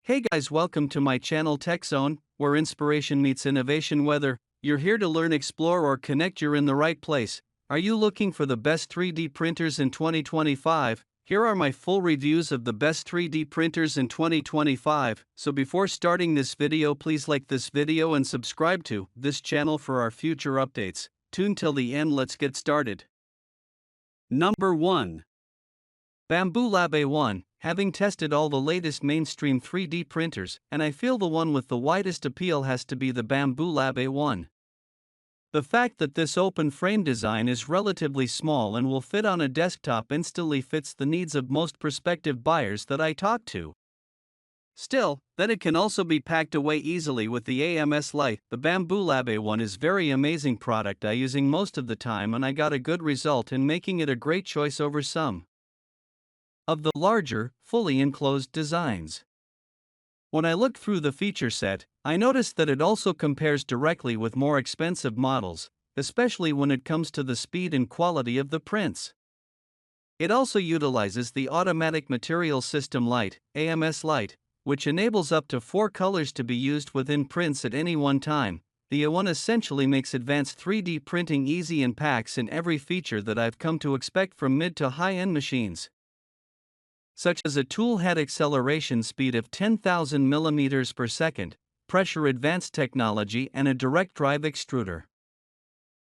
Hey guys, welcome to my channel Tech Zone, where inspiration meets innovation. Whether you're here to learn, explore, or connect, you're in the right place. Are you looking for the best 3D printers in 2025? Here are my full reviews of the best 3D printers in 2025. So before starting this video, please like this video and subscribe to this channel for our future updates. Tune till the end, let's get started. Number 1. Bambu Lab A1. Having tested all the latest mainstream 3D printers, and I feel the one with the widest appeal has to be the Bambu Lab A1. The fact that this open frame design is relatively small and will fit on a desktop instantly fits the needs of most prospective buyers that I talk to. Still, that it can also be packed away easily with the AMS Lite. The Bambu Lab A1 is very amazing product I using most of the time, and I got a good result in making it a great choice over some of the larger, fully enclosed designs. When I looked through the feature set, I noticed that it also compares directly with more expensive models, especially when it comes to the speed and quality of the prints. It also utilizes the Automatic Material System Lite, AMS Lite, which enables up to 4 colors to be used within prints at any one time. The A1 essentially makes advanced 3D printing easy and packs in every feature that I've come to expect from mid to high-end machines, such as a tool head acceleration speed of 10,000 mm per second, pressure advanced technology, and a direct drive extruder.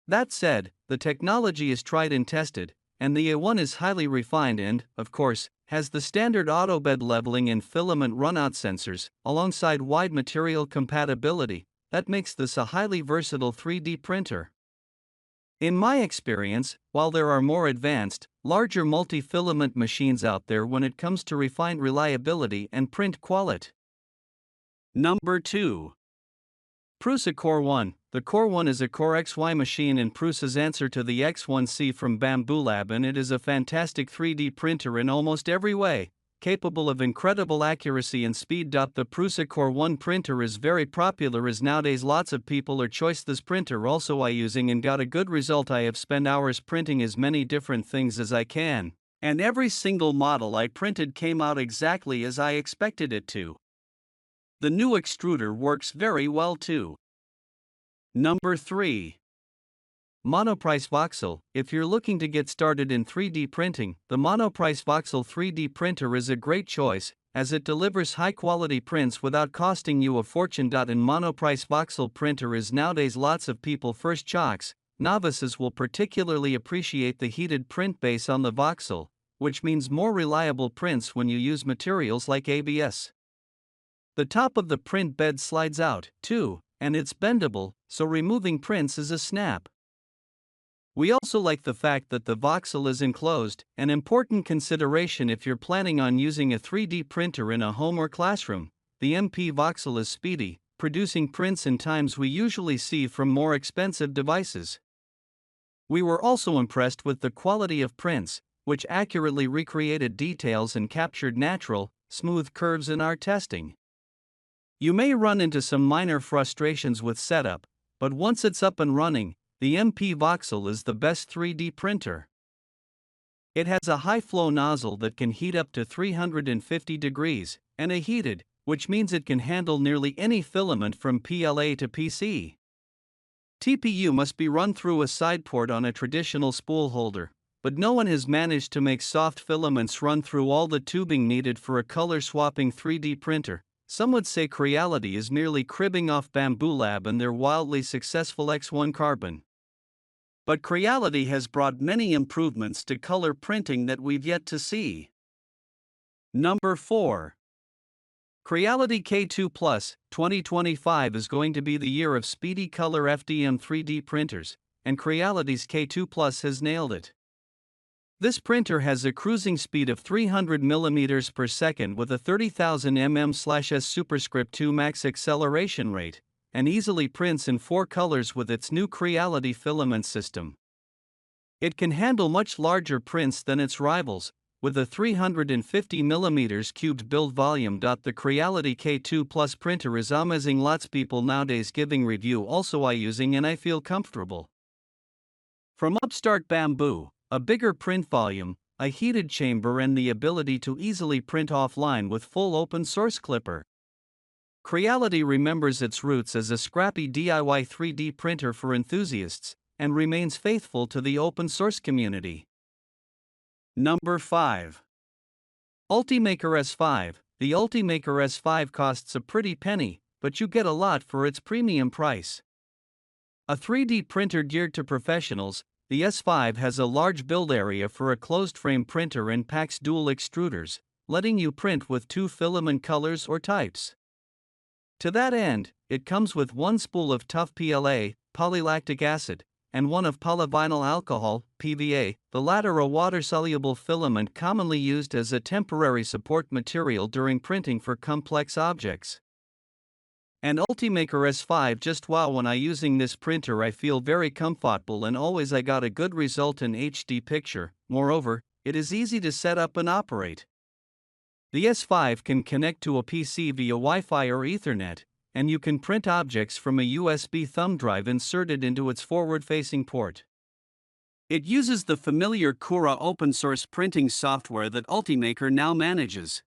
That said, the technology is tried and tested, and the A1 is highly refined and, of course, has the standard auto bed leveling and filament runout sensors, alongside wide material compatibility, that makes this a highly versatile 3D printer. In my experience, while there are more advanced, larger multi-filament machines out there when it comes to refined reliability and print quality. Number 2. Prusa Core 1. The Core 1 is a Core XY machine and Prusa's answer to the X1C from Bambu Lab, and it is a fantastic 3D printer in almost every way, capable of incredible accuracy and speed. The Prusa Core 1 printer is very popular as nowadays lots of people are choice this printer also I using and got a good result. I have spent hours printing as many different things as I can, and every single model I printed came out exactly as I expected it to. The new extruder works very well too. Number 3. Monoprice Voxel. If you're looking to get started in 3D printing, the Monoprice Voxel 3D printer is a great choice, as it delivers high-quality prints without costing you a fortune. In Monoprice Voxel printer is nowadays lots of people first choice. Novices will particularly appreciate the heated print base on the Voxel, which means more reliable prints when you use materials like ABS. The top of the print bed slides out, too, and it's bendable, so removing prints is a snap. We also like the fact that the Voxel is enclosed, an important consideration if you're planning on using a 3D printer in a home or classroom. The MP Voxel is speedy, producing prints in times we usually see from more expensive devices. We were also impressed with the quality of prints, which accurately recreated details and captured natural, smooth curves in our testing. You may run into some minor frustrations with setup, but once it's up and running, the MP Voxel is the best 3D printer. It has a high-flow nozzle that can heat up to 350 degrees, and a heated, which means it can handle nearly any filament from PLA to PC. TPU must be run through a side port on a traditional spool holder, but no one has managed to make soft filaments run through all the tubing needed for a color-swapping 3D printer. Some would say Creality is merely cribbing off Bambu Lab and their wildly successful X1 Carbon. But Creality has brought many improvements to color printing that we've yet to see. Number 4. Creality K2 Plus. 2025 is going to be the year of speedy color FDM 3D printers, and Creality's K2 Plus has nailed it. This printer has a cruising speed of 300 mm per second with a 30,000 mm/s superscript 2 max acceleration rate, and easily prints in 4 colors with its new Creality filament system. It can handle much larger prints than its rivals, with a 350 mm3 build volume. The Creality K2 Plus printer is amazing. Lots people nowadays giving review also I using and I feel comfortable. From upstart Bambu, a bigger print volume, a heated chamber and the ability to easily print offline with full open source clipper. Creality remembers its roots as a scrappy DIY 3D printer for enthusiasts and remains faithful to the open source community. Number 5. Ultimaker S5. The Ultimaker S5 costs a pretty penny, but you get a lot for its premium price. A 3D printer geared to professionals, the S5 has a large build area for a closed-frame printer and packs dual extruders, letting you print with 2 filament colors or types. To that end, it comes with 1 spool of tough PLA, polylactic acid, and 1 of polyvinyl alcohol, PVA, the latter a water-soluble filament commonly used as a temporary support material during printing for complex objects. And Ultimaker S5 just wow, when I using this printer I feel very comfortable and always I got a good result in HD picture. Moreover, it is easy to set up and operate. The S5 can connect to a PC via Wi-Fi or Ethernet, and you can print objects from a USB thumb drive inserted into its forward-facing port. It uses the familiar Cura open-source printing software that Ultimaker now manages.